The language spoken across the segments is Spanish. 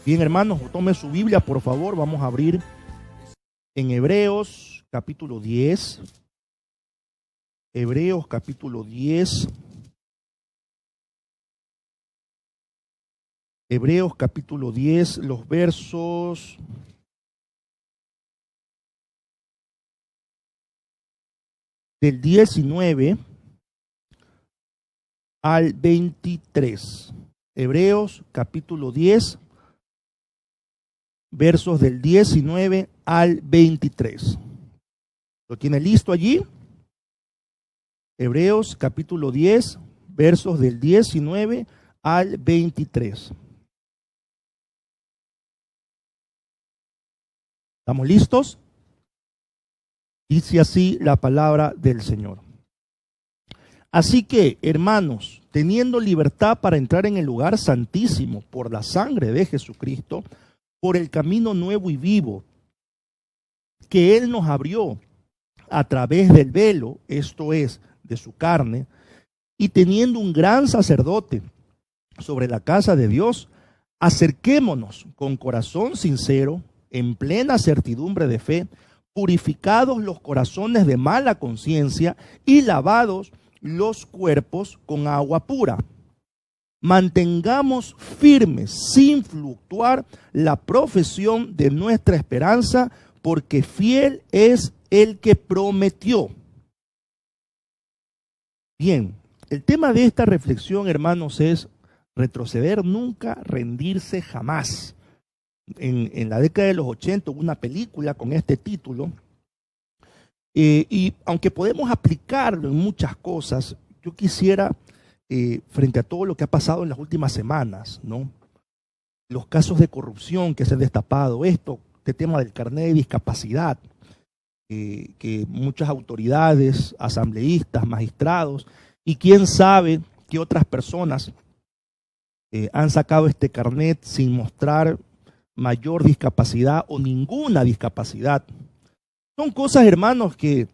Bien, hermanos, tome su Biblia, por favor. Vamos a abrir en Hebreos capítulo 10. Hebreos capítulo 10. Hebreos capítulo 10, los versos del 19 al 23. Hebreos capítulo 10, versos del 19 al 23. ¿Lo tiene listo allí? Hebreos capítulo 10, versos del 19 al 23. ¿Estamos listos? Dice así la palabra del Señor. Así que, hermanos, teniendo libertad para entrar en el lugar santísimo por la sangre de Jesucristo, por el camino nuevo y vivo que Él nos abrió a través del velo, esto es, de su carne, y teniendo un gran sacerdote sobre la casa de Dios, acerquémonos con corazón sincero, en plena certidumbre de fe, purificados los corazones de mala conciencia y lavados los cuerpos con agua pura. Mantengamos firmes, sin fluctuar, la profesión de nuestra esperanza, porque fiel es el que prometió. Bien, el tema de esta reflexión, hermanos, es retroceder nunca, rendirse jamás. En la década de los 80 hubo una película con este título, y aunque podemos aplicarlo en muchas cosas, yo quisiera, frente a todo lo que ha pasado en las últimas semanas, ¿no? Los casos de corrupción que se han destapado, este tema del carnet de discapacidad, que muchas autoridades, asambleístas, magistrados y quién sabe qué otras personas han sacado este carnet sin mostrar mayor discapacidad o ninguna discapacidad. Son cosas, hermanos, que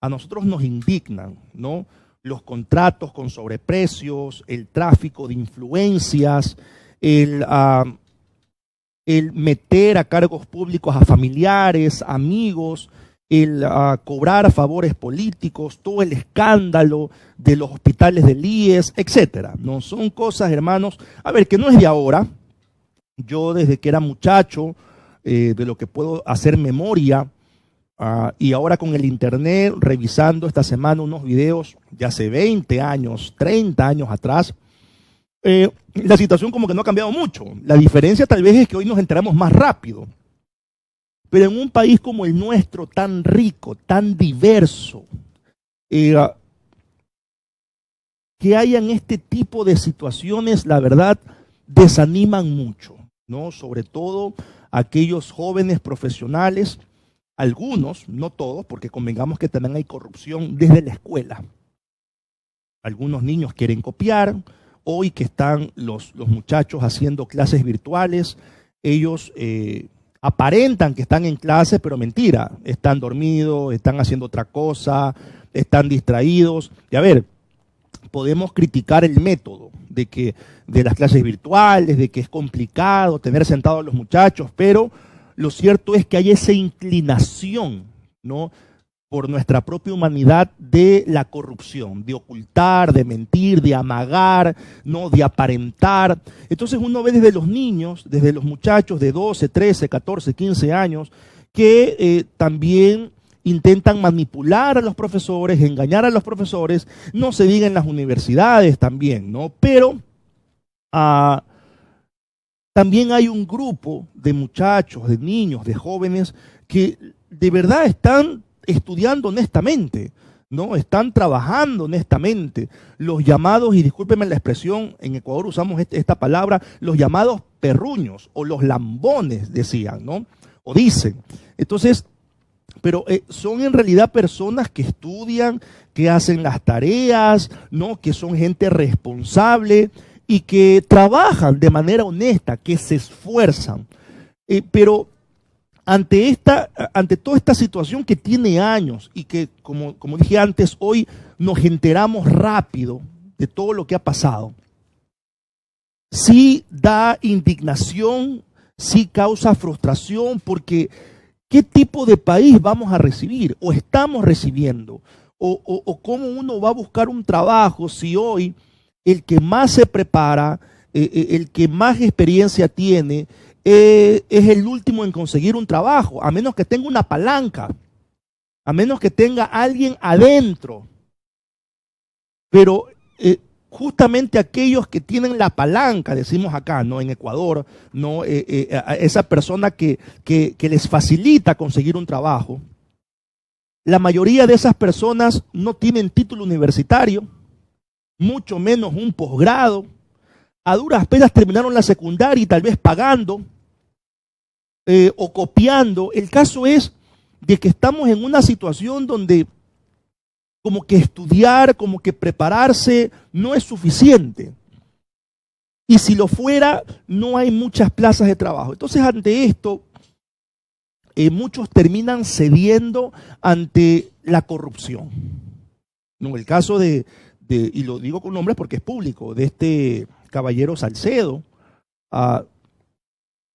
a nosotros nos indignan, ¿no? Los contratos con sobreprecios, el tráfico de influencias, el meter a cargos públicos a familiares, amigos, el cobrar favores políticos, todo el escándalo de los hospitales del IES, etcétera. No son cosas, hermanos, a ver, que no es de ahora. Yo desde que era muchacho, de lo que puedo hacer memoria, y ahora con el internet, revisando esta semana unos videos de hace 20 años, 30 años atrás, la situación como que no ha cambiado mucho. La diferencia tal vez es que hoy nos enteramos más rápido. Pero en un país como el nuestro, tan rico, tan diverso, que hayan este tipo de situaciones, la verdad, desaniman mucho, ¿no? Sobre todo aquellos jóvenes profesionales, algunos, no todos, porque convengamos que también hay corrupción desde la escuela. Algunos niños quieren copiar. Hoy que están los muchachos haciendo clases virtuales, ellos aparentan que están en clase, pero mentira, están dormidos, están haciendo otra cosa, están distraídos. Y a ver, podemos criticar el método de las clases virtuales, de que es complicado tener sentados a los muchachos, pero lo cierto es que hay esa inclinación, ¿no?, por nuestra propia humanidad de la corrupción, de ocultar, de mentir, de amagar, ¿no?, de aparentar. Entonces uno ve desde los niños, desde los muchachos de 12, 13, 14, 15 años, que también intentan manipular a los profesores, engañar a los profesores, no se diga en las universidades también, ¿no? Pero también hay un grupo de muchachos, de niños, de jóvenes que de verdad están estudiando honestamente, ¿no? Están trabajando honestamente. Los llamados, y discúlpenme la expresión, en Ecuador usamos esta palabra, los llamados perruños o los lambones, decían, ¿no? O dicen. Entonces, pero son en realidad personas que estudian, que hacen las tareas, ¿no?, que son gente responsable y que trabajan de manera honesta, que se esfuerzan. Pero ante toda esta situación que tiene años y que, como dije antes, hoy nos enteramos rápido de todo lo que ha pasado, sí da indignación, sí causa frustración porque ¿qué tipo de país vamos a recibir o estamos recibiendo? O cómo uno va a buscar un trabajo si hoy el que más se prepara, el que más experiencia tiene, es el último en conseguir un trabajo, a menos que tenga una palanca, a menos que tenga alguien adentro. Pero justamente aquellos que tienen la palanca, decimos acá, ¿no? En Ecuador, ¿no? Esa persona que les facilita conseguir un trabajo, la mayoría de esas personas no tienen título universitario, mucho menos un posgrado. A duras penas terminaron la secundaria y tal vez pagando o copiando. El caso es de que estamos en una situación donde como que estudiar, como que prepararse no es suficiente. Y si lo fuera, no hay muchas plazas de trabajo. Entonces, ante esto, muchos terminan cediendo ante la corrupción. No, el caso y lo digo con nombres porque es público, de este caballero Salcedo,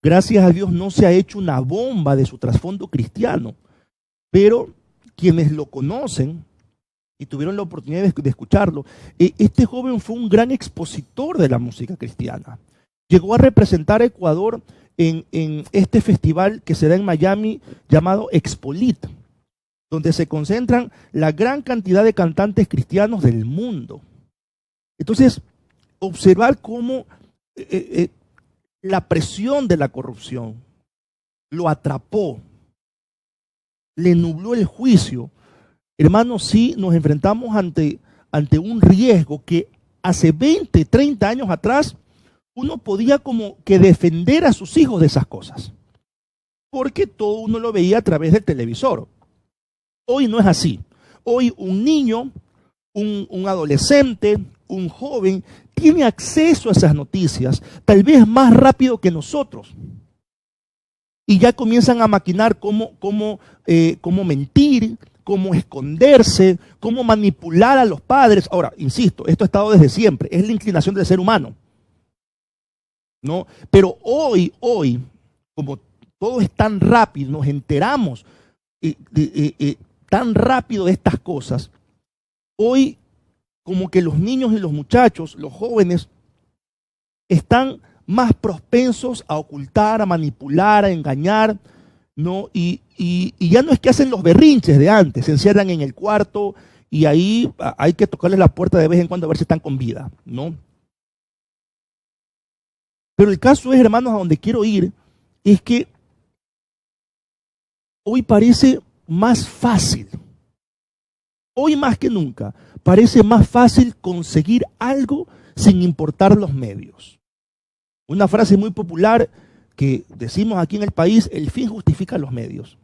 gracias a Dios no se ha hecho una bomba de su trasfondo cristiano, pero quienes lo conocen y tuvieron la oportunidad de escucharlo, este joven fue un gran expositor de la música cristiana. Llegó a representar a Ecuador en este festival que se da en Miami llamado Expolit, donde se concentran la gran cantidad de cantantes cristianos del mundo. Entonces, observar cómo la presión de la corrupción lo atrapó, le nubló el juicio. Hermanos, sí nos enfrentamos ante un riesgo que hace 20, 30 años atrás uno podía como que defender a sus hijos de esas cosas, porque todo uno lo veía a través del televisor. Hoy no es así. Hoy un niño, un adolescente, un joven, tiene acceso a esas noticias, tal vez más rápido que nosotros. Y ya comienzan a maquinar cómo mentir, cómo esconderse, cómo manipular a los padres. Ahora, insisto, esto ha estado desde siempre, es la inclinación del ser humano, ¿no? Pero hoy, como todo es tan rápido, nos enteramos tan rápido de estas cosas, hoy como que los niños y los muchachos, los jóvenes, están más propensos a ocultar, a manipular, a engañar, ¿no? Y ya no es que hacen los berrinches de antes, se encierran en el cuarto y ahí hay que tocarles la puerta de vez en cuando a ver si están con vida, ¿no? Pero el caso es, hermanos, a donde quiero ir, es que hoy parece más fácil, hoy más que nunca, parece más fácil conseguir algo sin importar los medios. Una frase muy popular que decimos aquí en el país, el fin justifica los medios.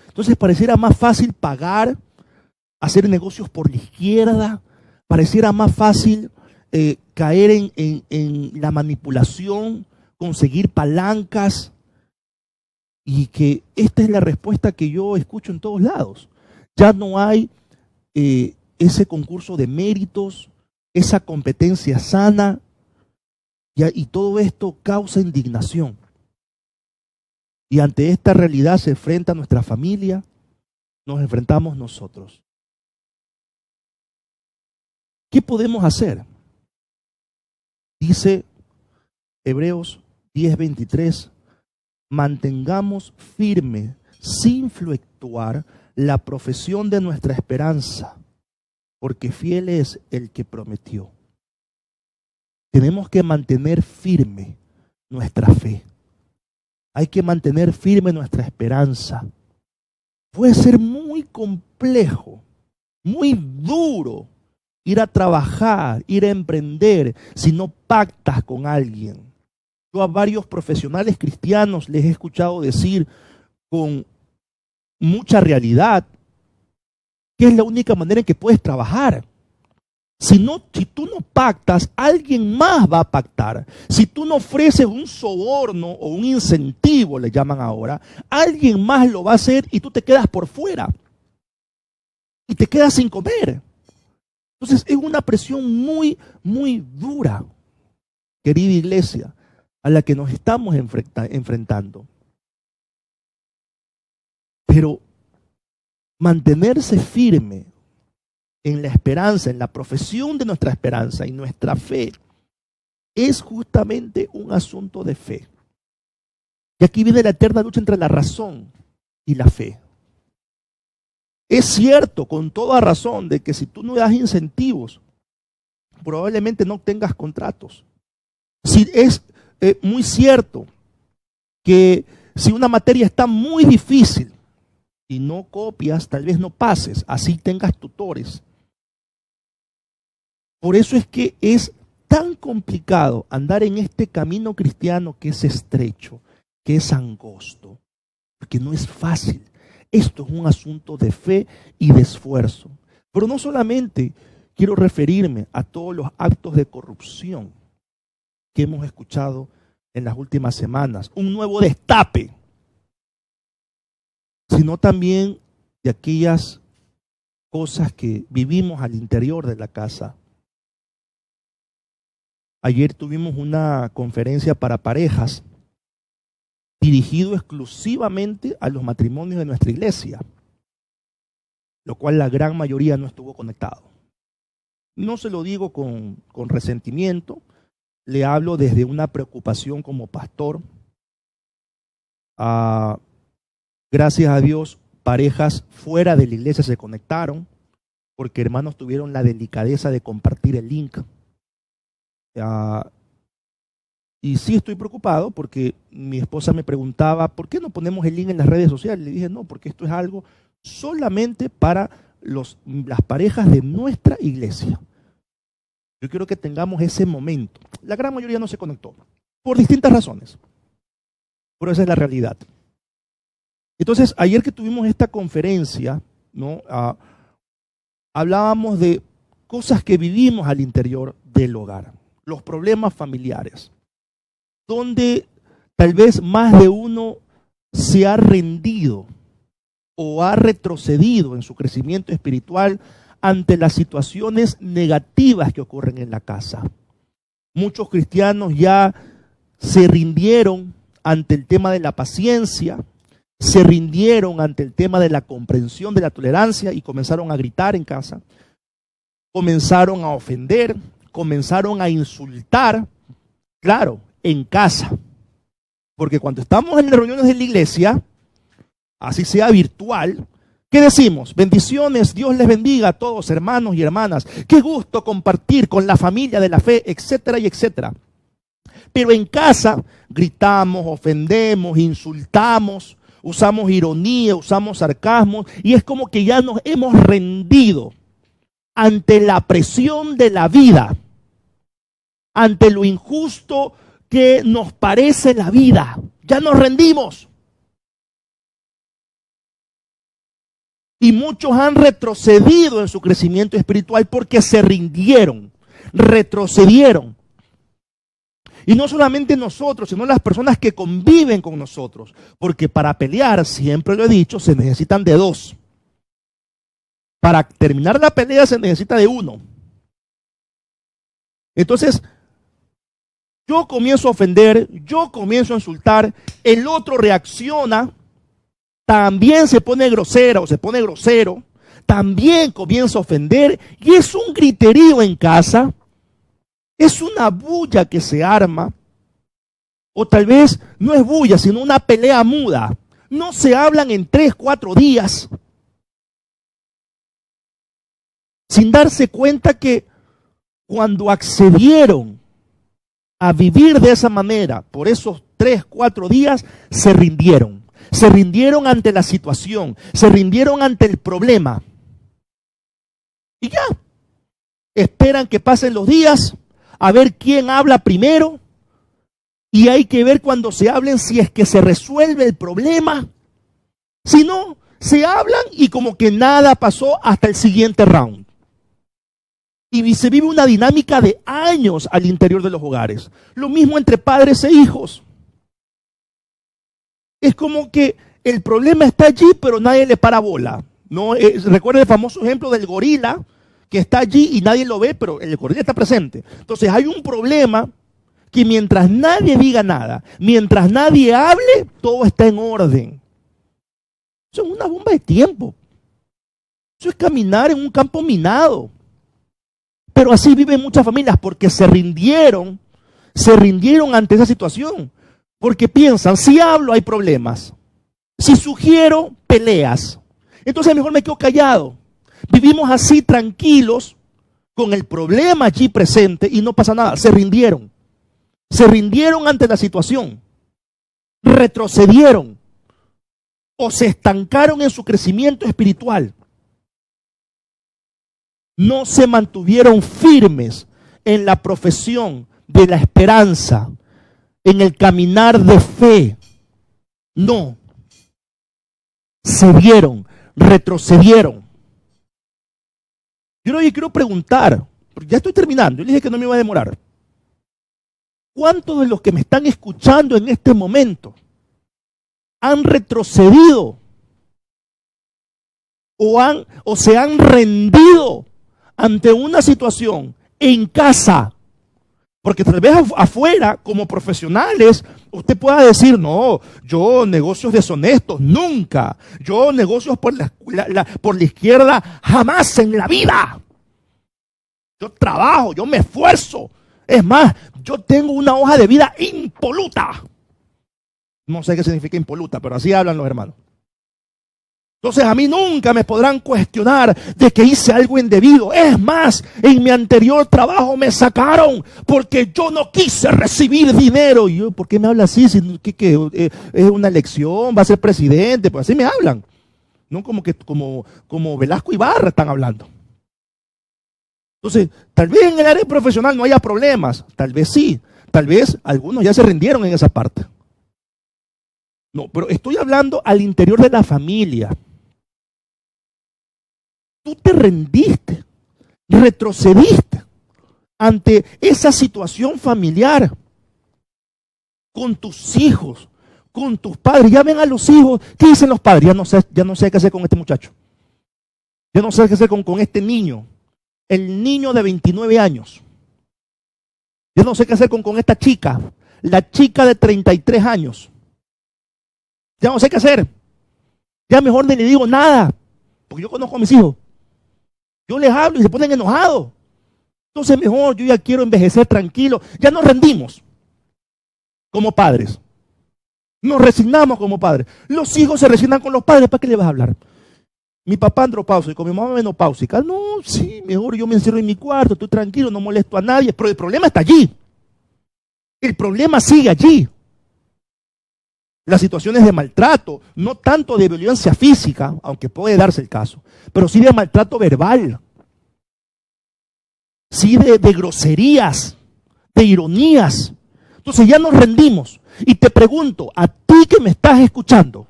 Entonces pareciera más fácil pagar, hacer negocios por la izquierda, pareciera más fácil caer en la manipulación, conseguir palancas, y que esta es la respuesta que yo escucho en todos lados. Ya no hay ese concurso de méritos, esa competencia sana, y todo esto causa indignación. Y ante esta realidad se enfrenta nuestra familia, nos enfrentamos nosotros. ¿Qué podemos hacer? Dice Hebreos 10:23, mantengamos firme, sin fluctuar, la profesión de nuestra esperanza, porque fiel es el que prometió. Tenemos que mantener firme nuestra fe. Hay que mantener firme nuestra esperanza. Puede ser muy complejo, muy duro ir a trabajar, ir a emprender, si no pactas con alguien. Yo a varios profesionales cristianos les he escuchado decir con mucha realidad que es la única manera en que puedes trabajar. Si tú no pactas, alguien más va a pactar. Si tú no ofreces un soborno o un incentivo, le llaman ahora, alguien más lo va a hacer y tú te quedas por fuera. Y te quedas sin comer. Entonces es una presión muy, muy dura, querida iglesia. a la que nos estamos enfrentando. Pero mantenerse firme en la esperanza, en la profesión de nuestra esperanza y nuestra fe, es justamente un asunto de fe. Y aquí viene la eterna lucha entre la razón y la fe. Es cierto, con toda razón, de que si tú no das incentivos, probablemente no tengas contratos. Si es muy cierto que si una materia está muy difícil y no copias, tal vez no pases, así tengas tutores. Por eso es que es tan complicado andar en este camino cristiano que es estrecho, que es angosto, porque no es fácil. Esto es un asunto de fe y de esfuerzo. Pero no solamente quiero referirme a todos los actos de corrupción que hemos escuchado en las últimas semanas, un nuevo destape, sino también de aquellas cosas que vivimos al interior de la casa. Ayer tuvimos una conferencia para parejas dirigido exclusivamente a los matrimonios de nuestra iglesia, lo cual la gran mayoría no estuvo conectado. No se lo digo con resentimiento, le hablo desde una preocupación como pastor. Gracias a Dios, parejas fuera de la iglesia se conectaron, porque hermanos tuvieron la delicadeza de compartir el link. Y sí estoy preocupado porque mi esposa me preguntaba, ¿por qué no ponemos el link en las redes sociales? Le dije, no, porque esto es algo solamente para las parejas de nuestra iglesia. Yo quiero que tengamos ese momento. La gran mayoría no se conectó, por distintas razones. Pero esa es la realidad. Entonces, ayer que tuvimos esta conferencia, ¿no? Hablábamos de cosas que vivimos al interior del hogar, los problemas familiares, donde tal vez más de uno se ha rendido o ha retrocedido en su crecimiento espiritual ante las situaciones negativas que ocurren en la casa. Muchos cristianos ya se rindieron ante el tema de la paciencia, se rindieron ante el tema de la comprensión, de la tolerancia, y comenzaron a gritar en casa, comenzaron a ofender, comenzaron a insultar, claro, en casa. Porque cuando estamos en las reuniones de la iglesia, así sea virtual, ¿qué decimos? Bendiciones, Dios les bendiga a todos, hermanos y hermanas. Qué gusto compartir con la familia de la fe, etcétera y etcétera. Pero en casa gritamos, ofendemos, insultamos, usamos ironía, usamos sarcasmo, y es como que ya nos hemos rendido ante la presión de la vida, ante lo injusto que nos parece la vida. Ya nos rendimos. Y muchos han retrocedido en su crecimiento espiritual porque se rindieron, retrocedieron. Y no solamente nosotros, sino las personas que conviven con nosotros. Porque para pelear, siempre lo he dicho, se necesitan de dos. Para terminar la pelea se necesita de uno. Entonces, yo comienzo a ofender, yo comienzo a insultar, el otro reacciona, también se pone grosera o se pone grosero, también comienza a ofender, y es un griterío en casa, es una bulla que se arma, o tal vez no es bulla, sino una pelea muda. No se hablan en 3, 4 días, sin darse cuenta que cuando accedieron a vivir de esa manera, por esos 3, 4 días, se rindieron. Se rindieron ante la situación, se rindieron ante el problema. Y ya, esperan que pasen los días, a ver quién habla primero, y hay que ver cuando se hablen si es que se resuelve el problema. Si no, se hablan y como que nada pasó hasta el siguiente round. Y se vive una dinámica de años al interior de los hogares. Lo mismo entre padres e hijos. Es como que el problema está allí, pero nadie le para bola. ¿No? Recuerda el famoso ejemplo del gorila, que está allí y nadie lo ve, pero el gorila está presente. Entonces hay un problema que mientras nadie diga nada, mientras nadie hable, todo está en orden. Eso es una bomba de tiempo. Eso es caminar en un campo minado. Pero así viven muchas familias porque se rindieron ante esa situación. Porque piensan, si hablo hay problemas. Si sugiero, peleas. Entonces mejor me quedo callado. Vivimos así tranquilos con el problema allí presente y no pasa nada. Se rindieron. Se rindieron ante la situación. Retrocedieron. O se estancaron en su crecimiento espiritual. No se mantuvieron firmes en la profesión de la esperanza, en el caminar de fe. No. Cedieron, retrocedieron. Yo quiero preguntar, porque ya estoy terminando, yo le dije que no me iba a demorar. ¿Cuántos de los que me están escuchando en este momento han retrocedido o se han rendido ante una situación en casa? Porque tal vez afuera, como profesionales, usted pueda decir, no, yo negocios deshonestos, nunca. Yo negocios por la izquierda, jamás en la vida. Yo trabajo, yo me esfuerzo. Es más, yo tengo una hoja de vida impoluta. No sé qué significa impoluta, pero así hablan los hermanos. Entonces a mí nunca me podrán cuestionar de que hice algo indebido. Es más, en mi anterior trabajo me sacaron porque yo no quise recibir dinero. Y yo, ¿por qué me habla así? ¿Que es una elección? ¿Va a ser presidente? Pues así me hablan. No como Velasco Ibarra están hablando. Entonces, tal vez en el área profesional no haya problemas. Tal vez sí. Tal vez algunos ya se rindieron en esa parte. No, pero estoy hablando al interior de la familia. Tú te rendiste, retrocediste ante esa situación familiar con tus hijos, con tus padres. Ya ven a los hijos, ¿qué dicen los padres? Ya no sé qué hacer con este muchacho. Ya no sé qué hacer con este niño, el niño de 29 años. Ya no sé qué hacer con esta chica, la chica de 33 años. Ya no sé qué hacer. Ya mejor ni le digo nada, porque yo conozco a mis hijos. Yo les hablo y se ponen enojados. Entonces mejor, yo ya quiero envejecer tranquilo. Ya nos rendimos como padres. Nos resignamos como padres. Los hijos se resignan con los padres. ¿Para qué le vas a hablar? Mi papá andropáusico, mi mamá menopáusica. No, sí, mejor yo me encierro en mi cuarto, estoy tranquilo, no molesto a nadie. Pero el problema está allí. El problema sigue allí. Las situaciones de maltrato, no tanto de violencia física, aunque puede darse el caso, pero sí de maltrato verbal, sí de groserías, de ironías. Entonces ya nos rendimos. Y te pregunto, a ti que me estás escuchando,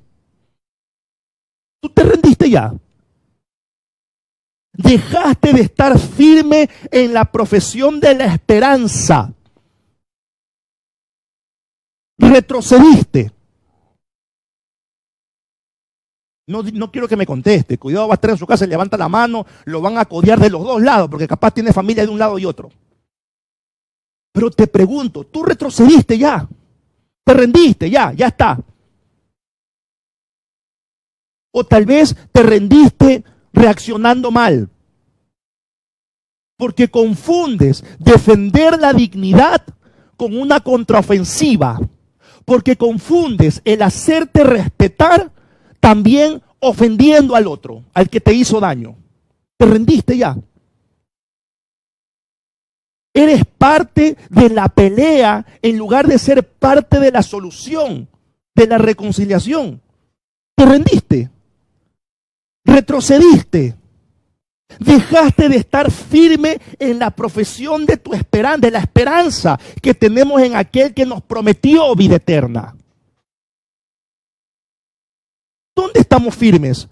¿tú te rendiste ya? ¿Dejaste de estar firme en la profesión de la esperanza? ¿Retrocediste? No quiero que me conteste. Cuidado, va a estar en su casa y levanta la mano, lo van a codear de los dos lados, porque capaz tiene familia de un lado y otro. Pero te pregunto, ¿tú retrocediste ya? ¿Te rendiste ya? Ya está. O tal vez te rendiste reaccionando mal. Porque confundes defender la dignidad con una contraofensiva. Porque confundes el hacerte respetar también ofendiendo al otro, al que te hizo daño. Te rendiste ya. Eres parte de la pelea en lugar de ser parte de la solución, de la reconciliación. Te rendiste. Retrocediste. Dejaste de estar firme en la profesión de tu esperanza, de la esperanza que tenemos en aquel que nos prometió vida eterna. ¿Dónde estamos firmes?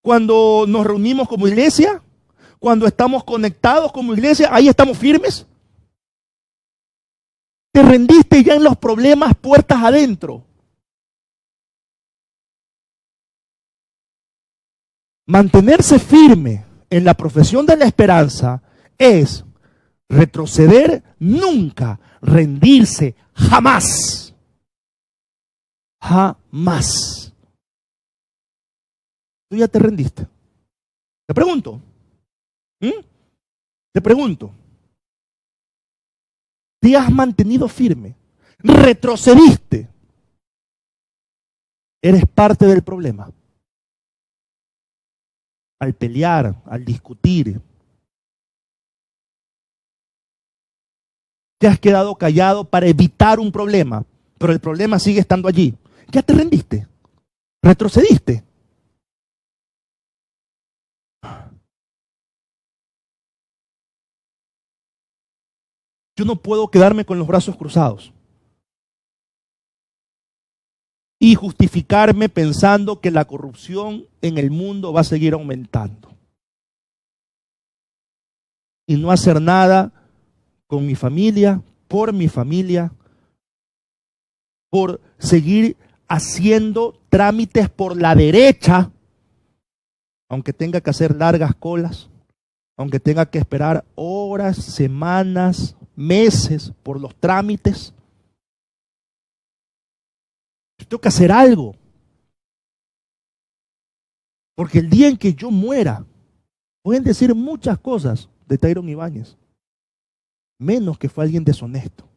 Cuando nos reunimos como iglesia, cuando estamos conectados como iglesia, ahí estamos firmes. Te rendiste ya en los problemas puertas adentro. Mantenerse firme en la profesión de la esperanza es retroceder nunca rendirse, jamás. Jamás. ¿Tú ya te rendiste? Te pregunto. Te pregunto. ¿Te has mantenido firme? ¿Retrocediste? Eres parte del problema. Al pelear, al discutir. Te has quedado callado para evitar un problema, pero el problema sigue estando allí. ¿Ya te rendiste? ¿Retrocediste? Yo no puedo quedarme con los brazos cruzados y justificarme pensando que la corrupción en el mundo va a seguir aumentando. Y no hacer nada con mi familia, por seguir haciendo trámites por la derecha, aunque tenga que hacer largas colas, aunque tenga que esperar horas, semanas, meses por los trámites. Yo tengo que hacer algo. Porque el día en que yo muera, pueden decir muchas cosas de Tyron Ibáñez, menos que fue alguien deshonesto.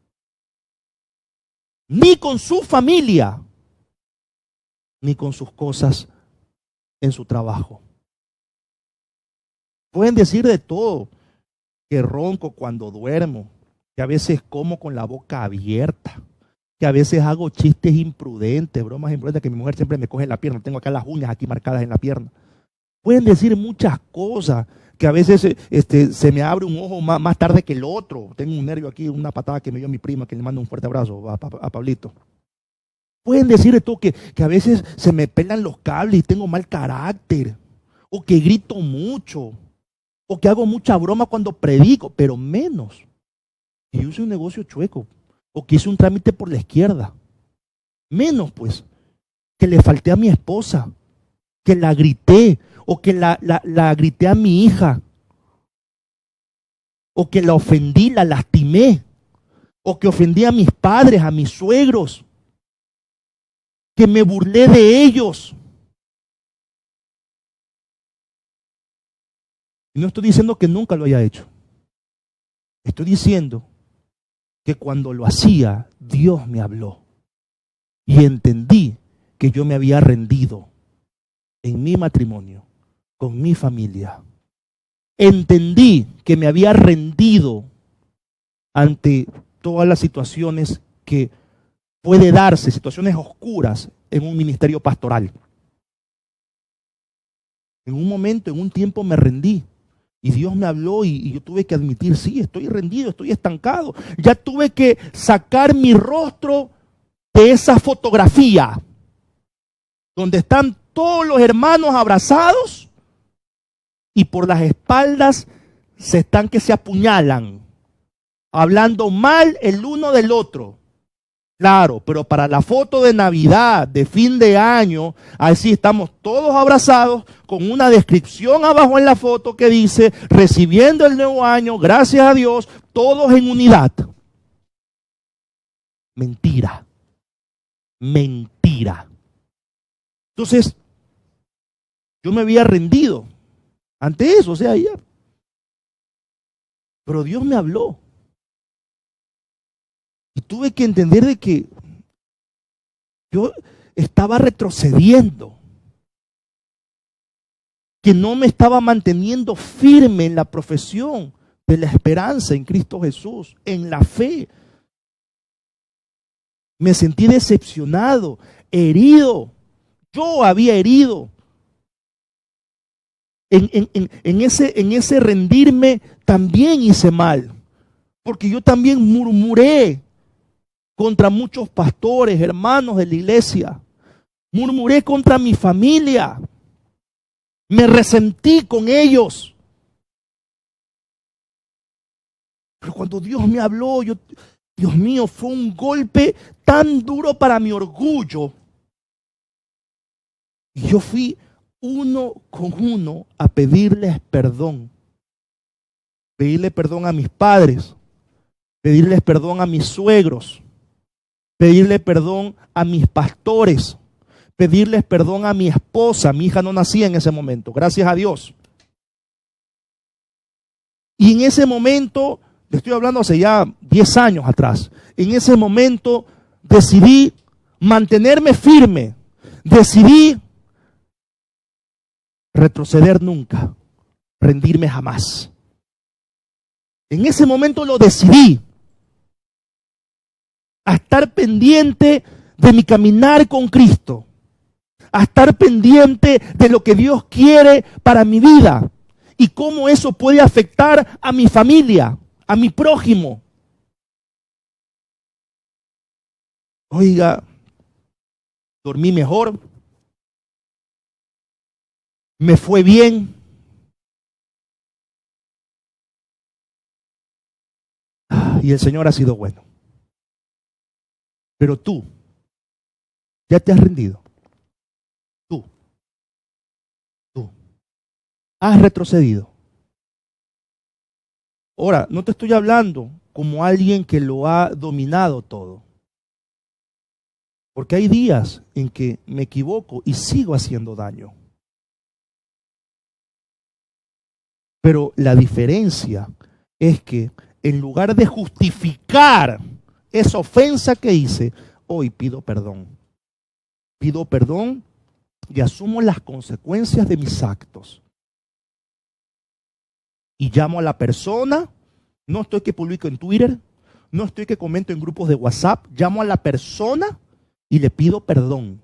Ni con su familia, ni con sus cosas en su trabajo. Pueden decir de todo, que ronco cuando duermo, que a veces como con la boca abierta, que a veces hago chistes imprudentes, bromas imprudentes, que mi mujer siempre me coge en la pierna, tengo acá las uñas aquí marcadas en la pierna. Pueden decir muchas cosas, que a veces se me abre un ojo más tarde que el otro. Tengo un nervio aquí, una patada que me dio mi prima, que le mando un fuerte abrazo a Pablito. Pueden decir de todo, que a veces se me pelan los cables y tengo mal carácter, o que grito mucho, o que hago mucha broma cuando predico, pero menos que yo hice un negocio chueco, o que hice un trámite por la izquierda. Menos, pues, que le falté a mi esposa, que la grité, o que la grité a mi hija, o que la ofendí, la lastimé, o que ofendí a mis padres, a mis suegros, que me burlé de ellos. Y no estoy diciendo que nunca lo haya hecho. Estoy diciendo que cuando lo hacía, Dios me habló. Y entendí que yo me había rendido en mi matrimonio, con mi familia. Entendí que me había rendido ante todas las situaciones que puede darse, situaciones oscuras en un ministerio pastoral. En un momento, en un tiempo me rendí. Y Dios me habló y yo tuve que admitir, sí, estoy rendido, estoy estancado. Ya tuve que sacar mi rostro de esa fotografía donde están todos los hermanos abrazados y por las espaldas se apuñalan, hablando mal el uno del otro. Claro, pero para la foto de Navidad, de fin de año, así estamos todos abrazados con una descripción abajo en la foto que dice, recibiendo el nuevo año, gracias a Dios, todos en unidad. Mentira. Mentira. Entonces, yo me había rendido ante eso, o sea, ya. Pero Dios me habló. Y tuve que entender de que yo estaba retrocediendo, que no me estaba manteniendo firme en la profesión de la esperanza en Cristo Jesús, en la fe. Me sentí decepcionado, herido. Yo había herido. En ese rendirme también hice mal, porque yo también murmuré contra muchos pastores, hermanos de la iglesia. Murmuré contra mi familia. Me resentí con ellos. Pero cuando Dios me habló, Dios mío, fue un golpe tan duro para mi orgullo. Y yo fui uno con uno a pedirles perdón. Pedirle perdón a mis padres. pedirles perdón a mis suegros, pedirle perdón a mis pastores, pedirles perdón a mi esposa. Mi hija no nacía en ese momento, gracias a Dios. Y en ese momento, le estoy hablando hace ya 10 años atrás, en ese momento decidí mantenerme firme, decidí retroceder nunca, rendirme jamás. En ese momento lo decidí, a estar pendiente de mi caminar con Cristo, a estar pendiente de lo que Dios quiere para mi vida y cómo eso puede afectar a mi familia, a mi prójimo. Oiga, dormí mejor, me fue bien. Y el Señor ha sido bueno. Pero tú, ya te has rendido. Tú has retrocedido. Ahora, no te estoy hablando como alguien que lo ha dominado todo. Porque hay días en que me equivoco y sigo haciendo daño. Pero la diferencia es que en lugar de justificar esa ofensa que hice, hoy pido perdón. Pido perdón y asumo las consecuencias de mis actos. Y llamo a la persona, no estoy que publico en Twitter, no estoy que comento en grupos de WhatsApp, llamo a la persona y le pido perdón.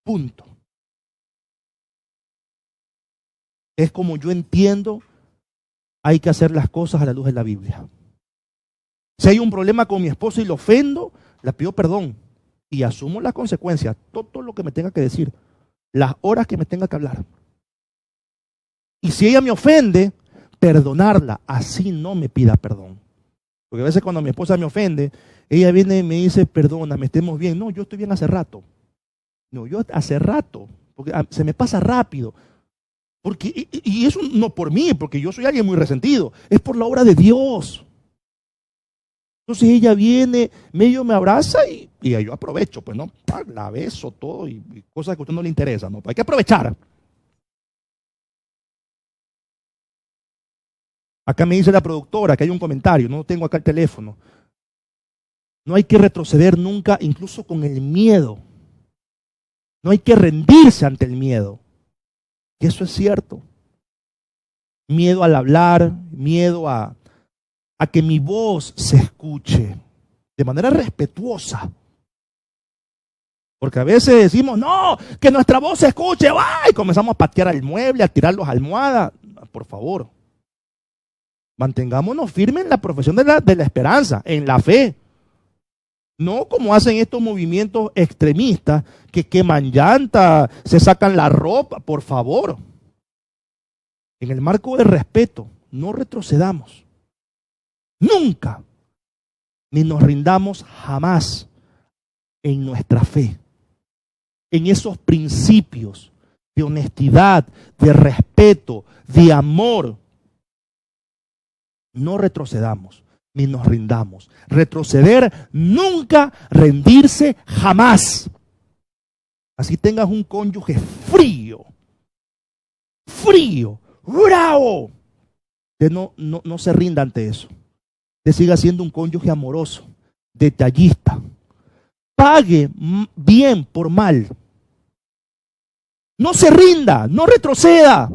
Punto. Es como yo entiendo, hay que hacer las cosas a la luz de la Biblia. Si hay un problema con mi esposa y lo ofendo, le pido perdón y asumo las consecuencias, todo lo que me tenga que decir, las horas que me tenga que hablar. Y si ella me ofende, perdonarla, así no me pida perdón. Porque a veces cuando mi esposa me ofende, ella viene y me dice, perdóname, estemos bien. No, yo estoy bien hace rato. No, yo hace rato, porque se me pasa rápido. Porque, y eso no por mí, porque yo soy alguien muy resentido, es por la obra de Dios. Entonces ella viene, medio me abraza y yo aprovecho, pues no, la beso todo y cosas que a usted no le interesan, ¿no? Hay que aprovechar. Acá me dice la productora que hay un comentario, no tengo acá el teléfono. No hay que retroceder nunca, incluso con el miedo. No hay que rendirse ante el miedo. Y eso es cierto. Miedo al hablar, miedo a que mi voz se escuche de manera respetuosa. Porque a veces decimos, no, que nuestra voz se escuche, ¡ay! Y comenzamos a patear al mueble, a tirar los almohadas. Por favor, mantengámonos firmes en la profesión de la esperanza, en la fe. No como hacen estos movimientos extremistas que queman llantas, se sacan la ropa, por favor. En el marco del respeto, no retrocedamos. Nunca. Ni nos rindamos jamás en nuestra fe. En esos principios de honestidad, de respeto, de amor. No retrocedamos. Ni nos rindamos. Retroceder nunca, rendirse jamás. Así tengas un cónyuge frío, bravo. Usted no se rinda ante eso. Usted siga siendo un cónyuge amoroso, detallista. Pague bien por mal. No se rinda, no retroceda.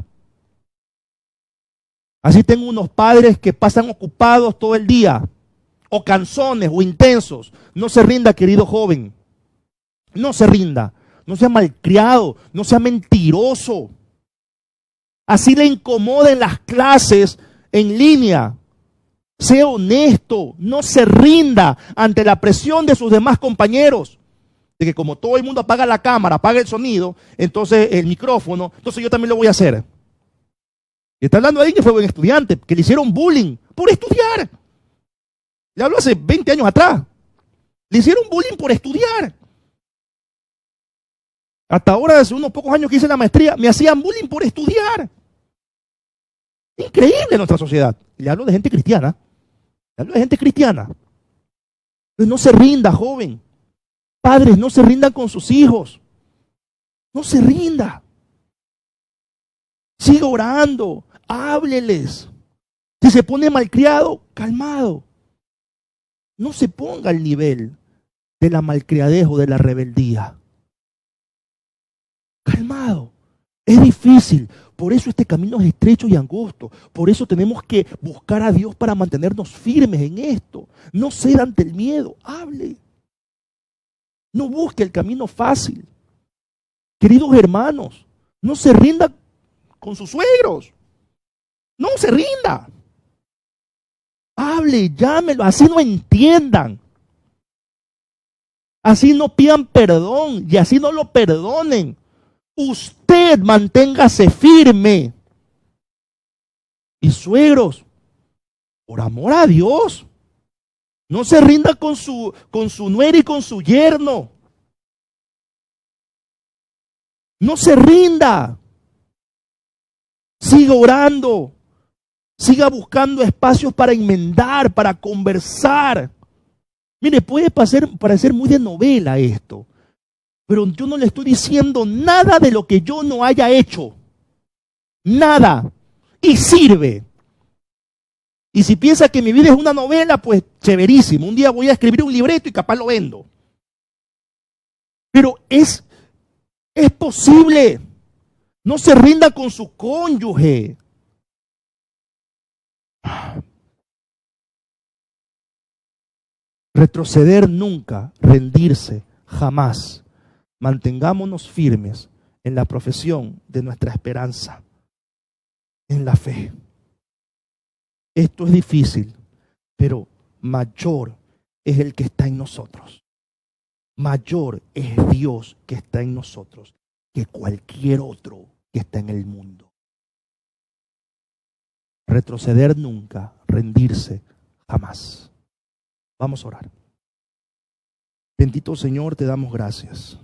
Así tengo unos padres que pasan ocupados todo el día, o cansones, o intensos. No se rinda, querido joven. No se rinda. No sea malcriado, no sea mentiroso. Así le incomoden las clases en línea. Sea honesto, no se rinda ante la presión de sus demás compañeros. De que como todo el mundo apaga la cámara, apaga el sonido, entonces el micrófono, entonces yo también lo voy a hacer. Y está hablando de alguien que fue buen estudiante, que le hicieron bullying por estudiar. Le hablo hace 20 años atrás. Le hicieron bullying por estudiar. Hasta ahora, hace unos pocos años que hice la maestría, me hacían bullying por estudiar. Increíble en nuestra sociedad. Le hablo de gente cristiana. Le hablo de gente cristiana. Pues no se rinda, joven. Padres, no se rindan con sus hijos. No se rinda. Siga orando. Hábleles. Si se pone malcriado, calmado. No se ponga al nivel de la malcriadez o de la rebeldía. Calmado. Es difícil. Por eso este camino es estrecho y angosto. Por eso tenemos que buscar a Dios para mantenernos firmes en esto. No ceda ante el miedo. Hable. No busque el camino fácil. Queridos hermanos, no se rinda con sus suegros. No se rinda. Hable, llámelo, así no entiendan. Así no pidan perdón y así no lo perdonen. Usted manténgase firme. Y suegros, por amor a Dios, no se rinda con su nuera y con su yerno. No se rinda. Siga orando. Siga buscando espacios para enmendar, para conversar. Mire, puede parecer muy de novela esto, pero yo no le estoy diciendo nada de lo que yo no haya hecho. Nada. Y sirve. Y si piensa que mi vida es una novela, pues chéverísimo. Un día voy a escribir un libreto y capaz lo vendo. Pero es posible. No se rinda con su cónyuge. Retroceder nunca, rendirse jamás. Mantengámonos firmes en la profesión de nuestra esperanza, en la fe. Esto es difícil, pero mayor es el que está en nosotros. Mayor es Dios que está en nosotros que cualquier otro que está en el mundo. Retroceder nunca, rendirse jamás. Vamos a orar. Bendito Señor, te damos gracias.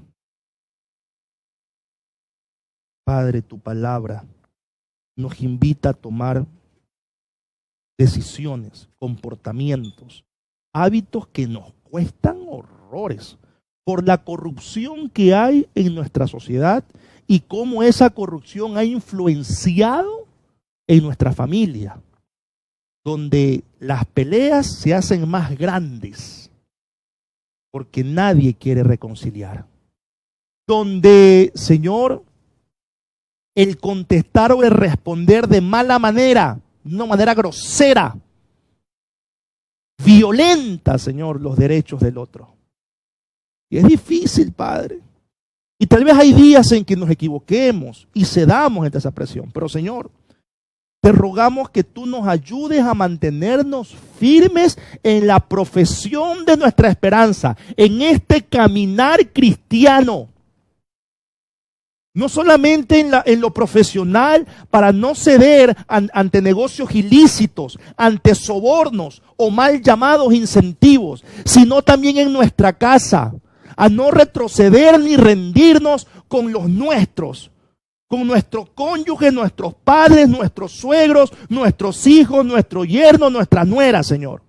Padre, tu palabra nos invita a tomar decisiones, comportamientos, hábitos que nos cuestan horrores por la corrupción que hay en nuestra sociedad y cómo esa corrupción ha influenciado en nuestra familia, donde las peleas se hacen más grandes porque nadie quiere reconciliar. Donde, Señor, el contestar o el responder de mala manera, de una manera grosera, violenta, Señor, los derechos del otro. Y es difícil, Padre. Y tal vez hay días en que nos equivoquemos y cedamos ante esa presión. Pero, Señor, te rogamos que tú nos ayudes a mantenernos firmes en la profesión de nuestra esperanza, en este caminar cristiano. No solamente en lo profesional, para no ceder ante negocios ilícitos, ante sobornos o mal llamados incentivos, sino también en nuestra casa, a no retroceder ni rendirnos con los nuestros, con nuestro cónyuge, nuestros padres, nuestros suegros, nuestros hijos, nuestro yerno, nuestra nuera, Señor.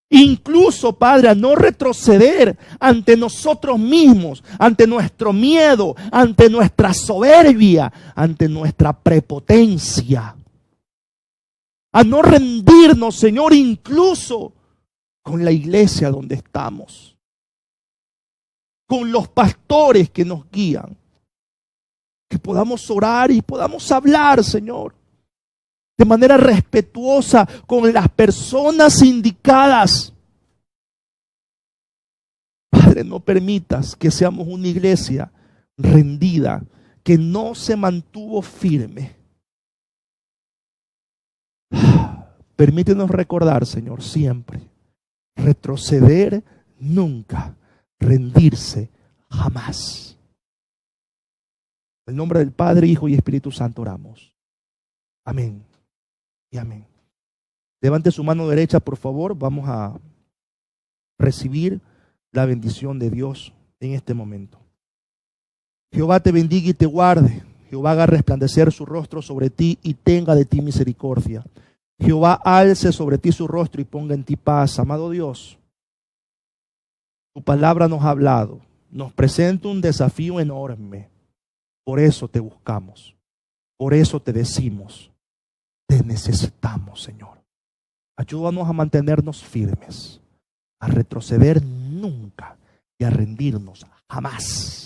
Incluso, Padre, a no retroceder ante nosotros mismos, ante nuestro miedo, ante nuestra soberbia, ante nuestra prepotencia. A no rendirnos, Señor, incluso con la iglesia donde estamos, con los pastores que nos guían. Que podamos orar y podamos hablar, Señor, de manera respetuosa con las personas indicadas. Padre, no permitas que seamos una iglesia rendida, que no se mantuvo firme. Permítenos recordar, Señor, siempre, retroceder nunca, rendirse jamás. En el nombre del Padre, Hijo y Espíritu Santo oramos. Amén y amén. Levante su mano derecha, por favor. Vamos a recibir la bendición de Dios en este momento. Jehová te bendiga y te guarde. Jehová haga resplandecer su rostro sobre ti y tenga de ti misericordia. Jehová alce sobre ti su rostro y ponga en ti paz. Amado Dios, tu palabra nos ha hablado, nos presenta un desafío enorme. Por eso te buscamos, por eso te decimos, te necesitamos, Señor. Ayúdanos a mantenernos firmes, a retroceder nunca y a rendirnos jamás.